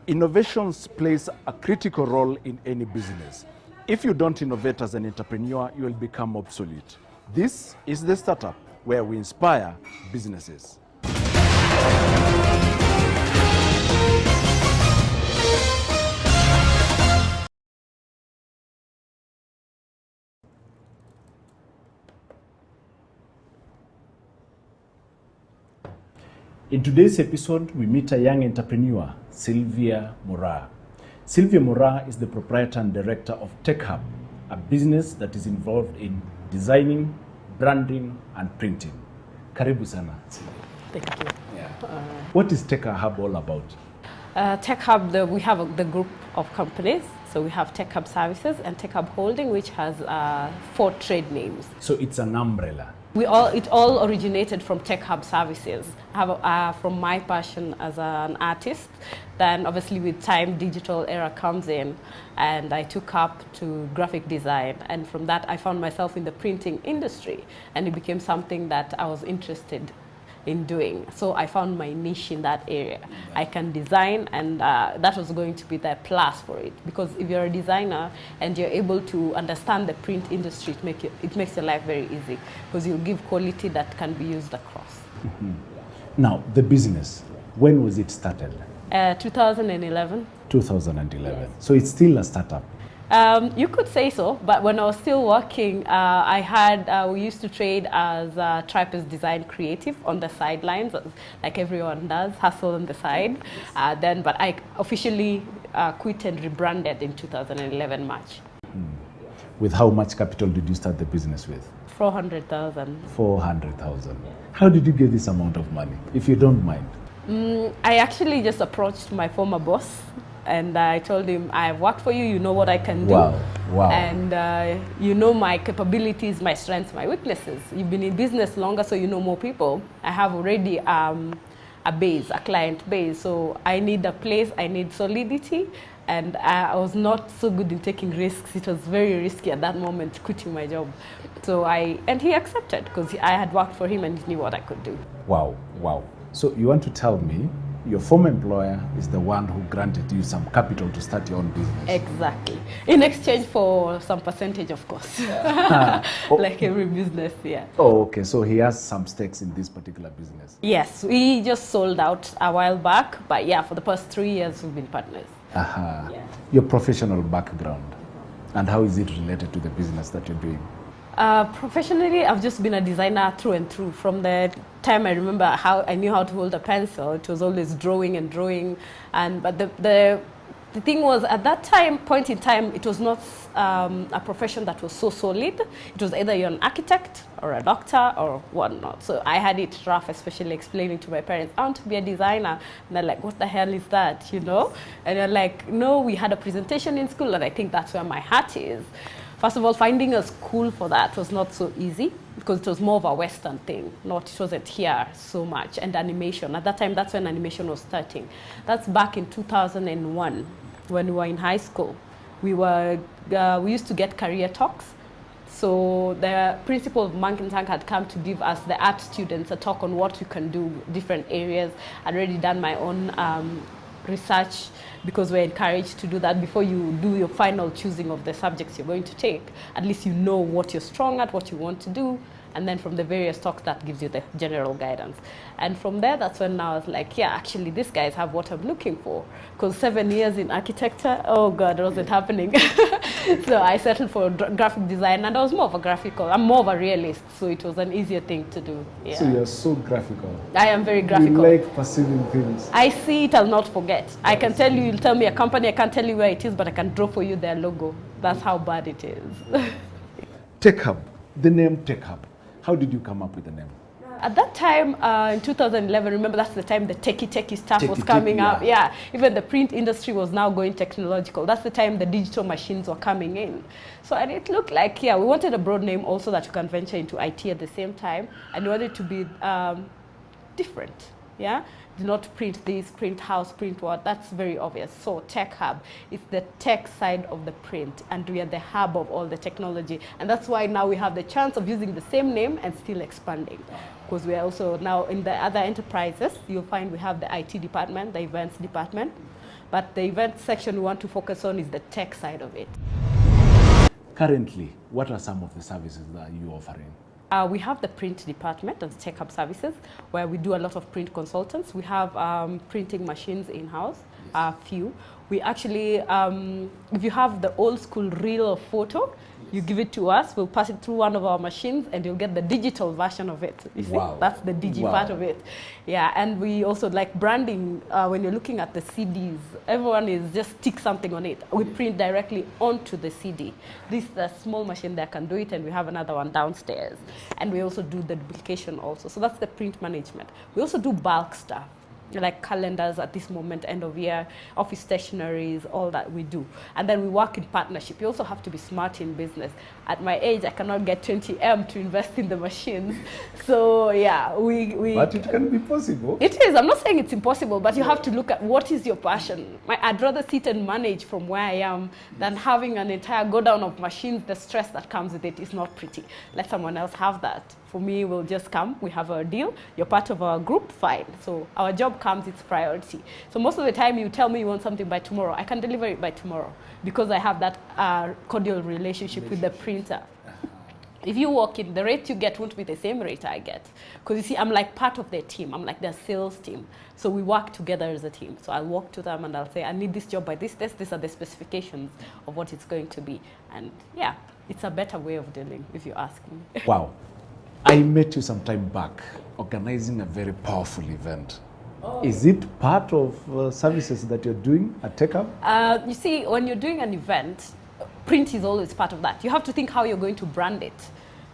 Innovations plays a critical role in any business. If you don't innovate as an entrepreneur, you will become obsolete. This is the startup where we inspire businesses. In today's episode, we meet a young entrepreneur, Sylvia Mora. Sylvia Mora is the proprietor and director of Techhub, a business that is involved in designing, branding, and printing. Karibu sana. Thank you. Yeah. What is Techhub all about? Techhub, we have the group of companies. So we have Techhub Services and Techhub Holding, which has 4 trade names. So it's an umbrella. It all originated from Techhub Services. From my passion as an artist, then obviously with time, digital era comes in, and I took up to graphic design. And from that, I found myself in the printing industry, and it became something that I was interested in doing. So I found my niche in that area. I can design, and that was going to be the plus for it. Because if you're a designer and you're able to understand the print industry, it makes your life very easy, because you give quality that can be used across. Mm-hmm. Now, the business, when was it started? 2011. 2011. Yes. So it's still a startup. You could say so, but when I was still working, we used to trade as Tripes Design Creative on the sidelines, like everyone does, hustle on the side. But I officially quit and rebranded in 2011 March. With how much capital did you start the business with? 400,000. 400,000. How did you get this amount of money, if you don't mind? I actually just approached my former boss. And I told him, I've worked for you, you know what I can do. Wow. And you know my capabilities, my strengths, my weaknesses. You've been in business longer, so you know more people. I have already a base, a client base. So I need a place, I need solidity. And I was not so good in taking risks. It was very risky at that moment, quitting my job. And he accepted, because I had worked for him and he knew what I could do. Wow. So you want to tell me your former employer is the one who granted you some capital to start your own business? Exactly. In exchange for some percentage, of course. Like every business, yeah. Oh, okay. So he has some stakes in this particular business? Yes. We just sold out a while back. But yeah, for the past 3 years, we've been partners. Yeah. Your professional background, and how is it related to the business that you're doing? Professionally, I've just been a designer through and through. From the time I remember how I knew how to hold a pencil, it was always drawing and drawing. But the thing was, at that point in time, it was not a profession that was so solid. It was either you're an architect or a doctor or whatnot. So I had it rough, especially explaining to my parents, I want to be a designer. And they're like, what the hell is that, you know? And they're like, no, we had a presentation in school, and I think that's where my heart is. First of all, finding a school for that was not so easy, because it was more of a Western thing. It wasn't here so much. And animation, at that time, that's when animation was starting. That's back in 2001, when we were in high school. We used to get career talks. So the principal of Mountain Tank had come to give us, the art students, a talk on what you can do, different areas. I'd already done my own research, because we're encouraged to do that before you do your final choosing of the subjects you're going to take. At least you know what you're strong at, what you want to do, and then from the various talks, that gives you the general guidance. And from there, that's when I was like, yeah, actually, these guys have what I'm looking for. Because 7 years in architecture, oh God, it wasn't happening. So I settled for graphic design, and I was more of I'm more of a realist, so it was an easier thing to do. Yeah. So you're so graphical. I am very graphical. You like perceiving things. I see it, I'll not forget. I can tell you, you'll tell me a company, I can't tell you where it is, but I can draw for you their logo. That's how bad it is. Techhub, the name Techhub. How did you come up with the name? At that time, in 2011, remember that's the time the techie stuff was coming up. Yeah, even the print industry was now going technological. That's the time the digital machines were coming in. So and it looked like, we wanted a broad name also that you can venture into IT at the same time. And we wanted to be different, yeah? Do not print this, print house, print what, that's very obvious. So Tech Hub is the tech side of the print, and we are the hub of all the technology. And that's why now we have the chance of using the same name and still expanding. Because we are also now in the other enterprises, you'll find we have the IT department, the events department. But the event section we want to focus on is the tech side of it. Currently, what are some of the services that you're offering? We have the print department of the Techhub services, where we do a lot of print consultants. We have printing machines in-house, a few. We actually, if you have the old school reel or photo, you give it to us, we'll pass it through one of our machines and you'll get the digital version of it. You see, that's the digi part of it. Yeah, and we also like branding, when you're looking at the CDs, everyone is just stick something on it. We print directly onto the CD. This is a small machine that can do it, and we have another one downstairs. And we also do the duplication also. So that's the print management. We also do bulk stuff, like calendars at this moment, end of year, office stationaries, all that we do. And then we work in partnership. You also have to be smart in business. At my age, I cannot get 20M to invest in the machines. So yeah, we But it can be possible. It is. I'm not saying it's impossible, but you have to look at what is your passion. I'd rather sit and manage from where I am than having an entire go down of machines. The stress that comes with it is not pretty. Let someone else have that. For me, we'll just come, we have a deal, you're part of our group, fine. So our job comes, it's priority. So most of the time you tell me you want something by tomorrow, I can deliver it by tomorrow because I have that cordial relationship with the printer. If you walk in, the rate you get won't be the same rate I get. Because you see, I'm like part of their team. I'm like their sales team. So we work together as a team. So I'll walk to them and I'll say, I need this job by this. These are the specifications of what it's going to be. And yeah, it's a better way of dealing, if you ask me. Wow. I met you some time back organizing a very powerful event. Oh. Is it part of services that you're doing at Techhub? You see, when you're doing an event, print is always part of that. You have to think how you're going to brand it.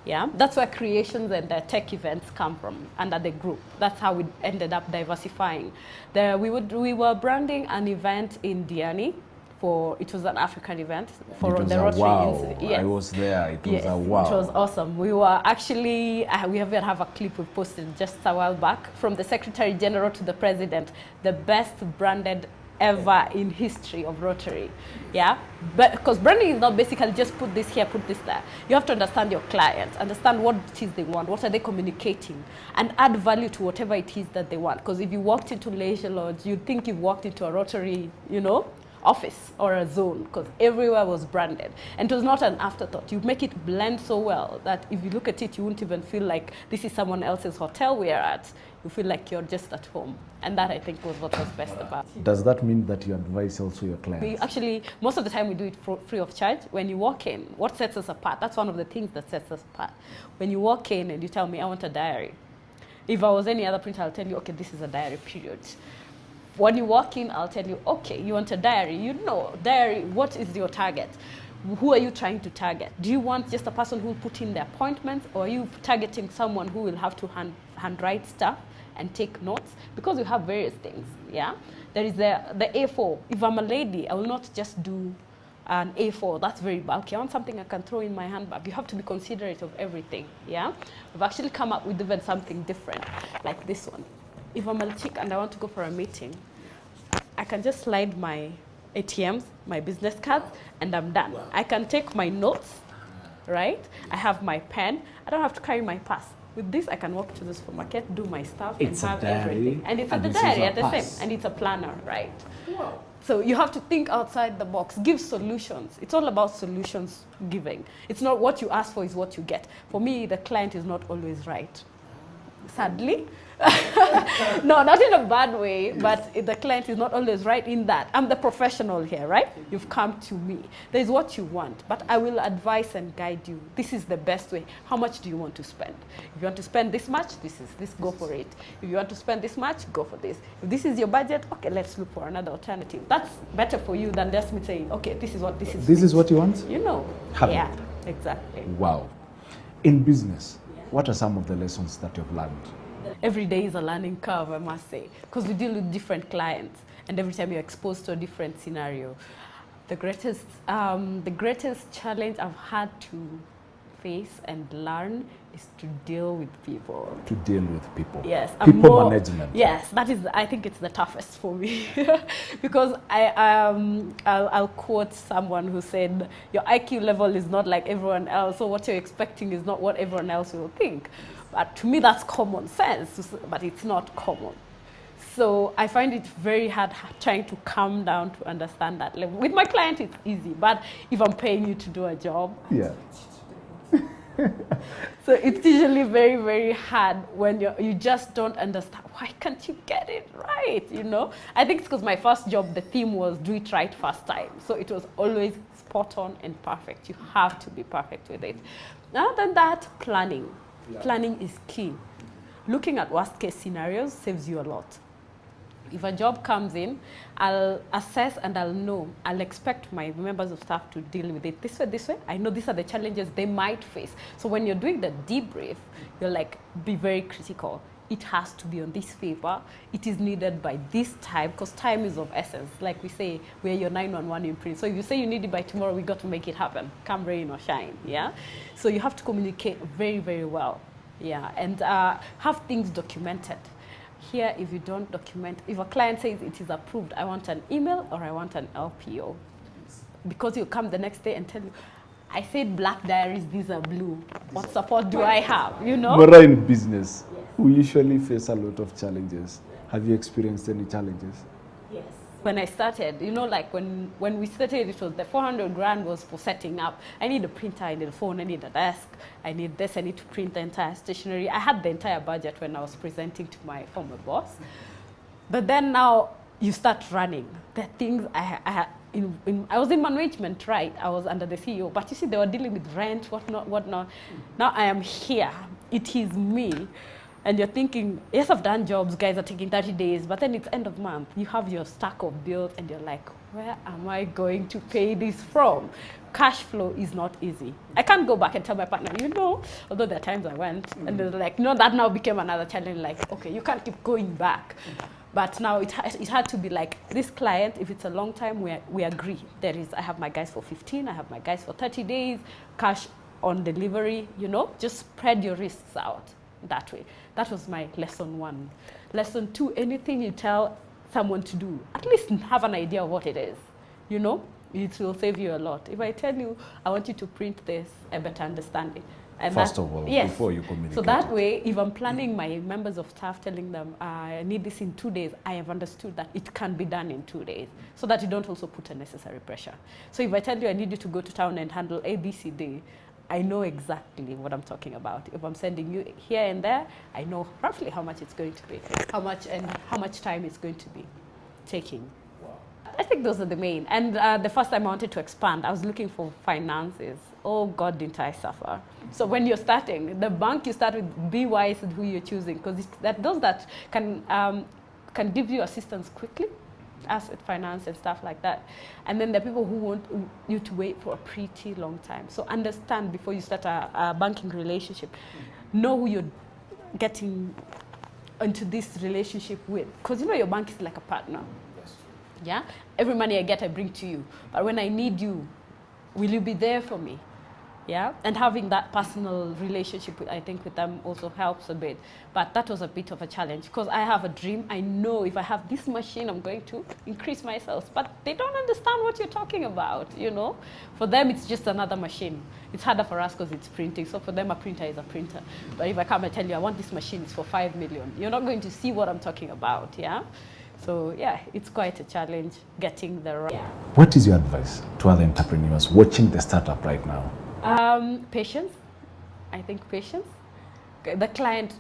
Yeah, that's where creations and the tech events come from under the group. That's how we ended up diversifying. We were branding an event in Diani. It was an African event for the Rotary. Wow. Yes. I was there. It was a wow. It was awesome. We were actually, we even have a clip we posted just a while back from the Secretary General to the President, the best branded ever in history of Rotary. Yeah, but because branding is not basically just put this here, put this there. You have to understand your client, understand what it is they want, what are they communicating, and add value to whatever it is that they want. Because if you walked into Leisure Lodge, you'd think you've walked into a Rotary, office or a zone, because everywhere was branded. And it was not an afterthought. You make it blend so well that if you look at it, you won't even feel like this is someone else's hotel we are at. You feel like you're just at home. And that, I think, was what was best about it. Does that mean that you advise also your clients? We actually, most of the time we do it free of charge. When you walk in, what sets us apart? That's one of the things that sets us apart. When you walk in and you tell me, I want a diary. If I was any other printer, I'll tell you, okay, this is a diary, period. When you walk in, I'll tell you, okay, you want a diary. Diary, what is your target? Who are you trying to target? Do you want just a person who will put in the appointments, or are you targeting someone who will have to handwrite stuff and take notes? Because we have various things, yeah? There is the A4. If I'm a lady, I will not just do an A4. That's very bulky. I want something I can throw in my handbag. You have to be considerate of everything, yeah? We've actually come up with even something different, like this one. If I'm a chick and I want to go for a meeting, I can just slide my ATMs, my business cards, and I'm done. Wow. I can take my notes, right? I have my pen. I don't have to carry my purse. With this, I can walk to the supermarket, do my stuff, and have everything. And it's at the diary at the same, and it's a planner, right? Wow. So you have to think outside the box, give solutions. It's all about solutions giving. It's not what you ask for is what you get. For me, the client is not always right, sadly. No, not in a bad way, but the client is not always right in that. I'm the professional here, right? You've come to me. There's what you want, but I will advise and guide you. This is the best way. How much do you want to spend? If you want to spend this much, go for it. If you want to spend this much, go for this. If this is your budget, okay, let's look for another alternative. That's better for you than just me saying, okay, this is what this is. This is what you want? Yeah, exactly. Wow. In business, what are some of the lessons that you've learned? Every day is a learning curve, I must say, because we deal with different clients, and every time you're exposed to a different scenario. The greatest challenge I've had to face and learn is to deal with people. To deal with people. Yes. People management. Yes, that is. I think it's the toughest for me, because I'll quote someone who said, "Your IQ level is not like everyone else, so what you're expecting is not what everyone else will think." But to me, that's common sense, but it's not common. So I find it very hard trying to calm down to understand that. Like, with my client, it's easy, but if I'm paying you to do a job, Yeah. so it's usually very, very hard when you just don't understand. Why can't you get it right? You know, I think it's because my first job, the theme was do it right first time. So it was always spot on and perfect. You have to be perfect with it. Other than that, planning. Yeah. Planning is key. Looking at worst case scenarios saves you a lot. If a job comes in, I'll assess and I'll know. I'll expect my members of staff to deal with it this way. I know these are the challenges they might face. So when you're doing the debrief, you're like, be very critical. It has to be on this paper. It is needed by this time, because time is of essence. Like we say, we're your 911 imprint. So if you say you need it by tomorrow, we got to make it happen, come rain or shine, yeah? So you have to communicate very, very well, yeah? And have things documented. Here, if you don't document, if a client says it is approved, I want an email or I want an LPO. Because you come the next day and tell you, I said black diaries, these are blue. What support do I have, you know? But in business, yes, we usually face a lot of challenges. Have you experienced any challenges? Yes. When I started, you know, like when we started, it was the 400 grand was for setting up. I need a printer, I need a phone, I need a desk, I need this, I need to print the entire stationery. I had the entire budget when I was presenting to my former boss. But then now you start running. The things I was in management, right? I was under the CEO, but you see, they were dealing with rent, whatnot. Now I am here. It is me. And you're thinking, yes, I've done jobs, guys are taking 30 days, but then it's end of month. You have your stack of bills and you're like, where am I going to pay this from? Cash flow is not easy. I can't go back and tell my partner, you know, although there are times I went, and they're like, no, that now became another challenge, like, okay, you can't keep going back. But now it had to be like, this client, if it's a long time, we agree. I have my guys for 15, I have my guys for 30 days, cash on delivery, you know, just spread your risks out that way. That was my lesson 1. Lesson 2, anything you tell someone to do, at least have an idea of what it is, you know? It will save you a lot. If I tell you, I want you to print this, I better understand it. And First of all, yes, before you communicate. So that way, if I'm planning my members of staff, telling them, I need this in 2 days, I have understood that it can be done in 2 days, so that you don't also put unnecessary pressure. So if I tell you I need you to go to town and handle A, B, C, D, I know exactly what I'm talking about. If I'm sending you here and there, I know roughly how much it's going to be, how much time it's going to be taking. Wow. I think those are the main. And the first time I wanted to expand, I was looking for finances. Oh God, didn't I suffer. So when you're starting, the bank you start with, be wise with who you're choosing, because those that can give you assistance quickly, asset finance and stuff like that. And then there are people who want you to wait for a pretty long time. So understand before you start a banking relationship. Know who you're getting into this relationship with. Because you know your bank is like a partner. Yes. Yeah? Every money I get, I bring to you. But when I need you, will you be there for me? Yeah, and having that personal relationship, I think, with them also helps a bit. But that was a bit of a challenge because I have a dream. I know if I have this machine, I'm going to increase my sales. But they don't understand what you're talking about, you know. For them, it's just another machine. It's harder for us because it's printing. So for them, a printer is a printer. But if I come and tell you, I want this machine, it's for 5 million, you're not going to see what I'm talking about, yeah? So yeah, it's quite a challenge getting the right. What is your advice to other entrepreneurs watching the startup right now? Patience. I think patience. The client,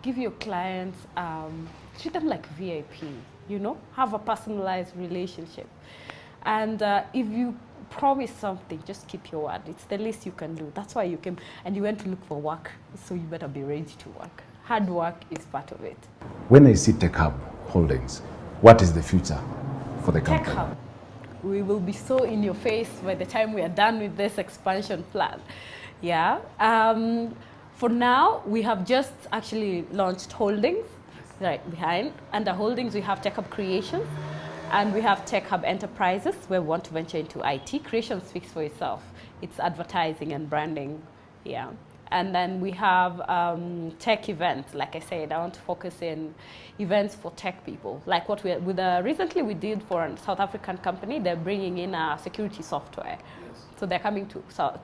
give your clients, treat them like VIP, you know, have a personalized relationship. And if you promise something, just keep your word. It's the least you can do. That's why you came and you went to look for work, so you better be ready to work. Hard work is part of it. When I see Techhub Holdings, what is the future for the company? Techhub. We will be so in your face by the time we are done with this expansion plan. Yeah. For now, we have just actually launched Holdings right behind. Under Holdings, we have Techhub Creations and we have Techhub Enterprises where we want to venture into IT. Creation speaks for itself. It's advertising and branding. Yeah. And then we have tech events. Like I said, I want to focus in events for tech people. Like what recently we did for a South African company. They're bringing in security software. Yes. So they're coming to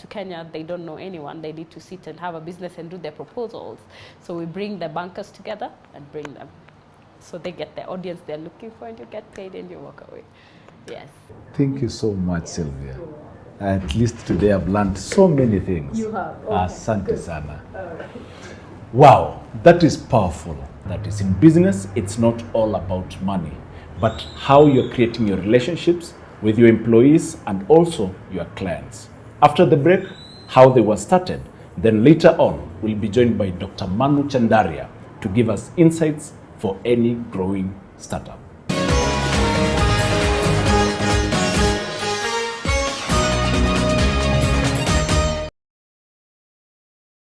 Kenya. They don't know anyone. They need to sit and have a business and do their proposals. So we bring the bankers together and bring them. so they get the audience they're looking for, and you get paid and you walk away. Yes. Thank you so much, Sylvia. At least today I've learned so many things. You have. Okay. Asante sana. Wow, that is powerful. That is, in business, it's not all about money, but how you're creating your relationships with your employees and also your clients. After the break, how they were started. Then later on, we'll be joined by Dr. Manu Chandaria to give us insights for any growing startup.